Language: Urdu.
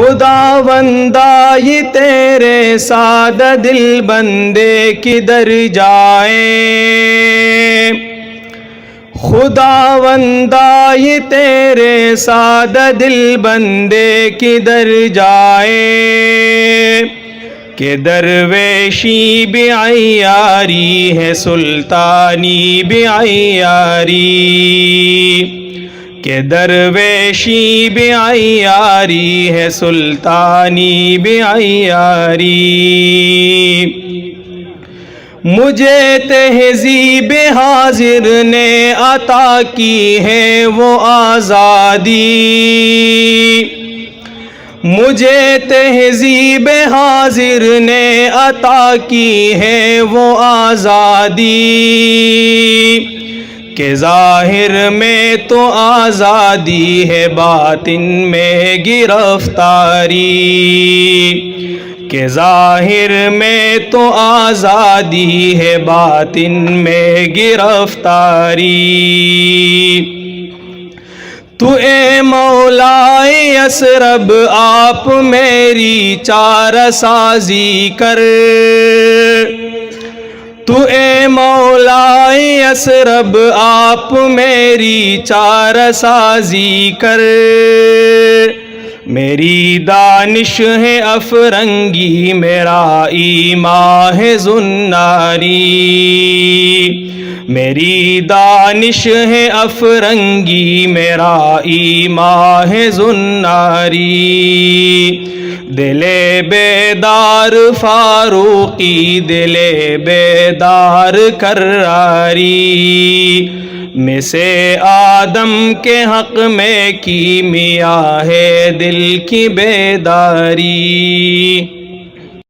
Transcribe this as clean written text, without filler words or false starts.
خداوندا یہ تیرے سادہ دل بندے کدھر جائیں، خداوندا یہ تیرے سادہ دل بندے کدھر جائیں، کہ درویشی بھی عیاری ہے سلطانی بھی عیاری، کہ درویشی بھی عیاری ہے سلطانی بھی عیاری۔ مجھے تہذیب حاضر نے عطا کی ہے وہ آزادی، مجھے تہذیب حاضر نے عطا کی ہے وہ آزادی، کہ ظاہر میں تو آزادی ہے باطن میں گرفتاری، کہ ظاہر میں تو آزادی ہے باطن میں گرفتاری۔ تو اے مولا یثرب آپ میری چارہ سازی کر، تو اے مولا یثرب آپ میری چارہ سازی کر، میری دانش ہے افرنگی میرا ایمان ہے زناری، میری دانش ہے افرنگی میرا ایمان ہے زناری، دل بیدار فاروقی دل بیدار کراری، مسے آدم کے حق میں کیمیا ہے دل کی بیداری۔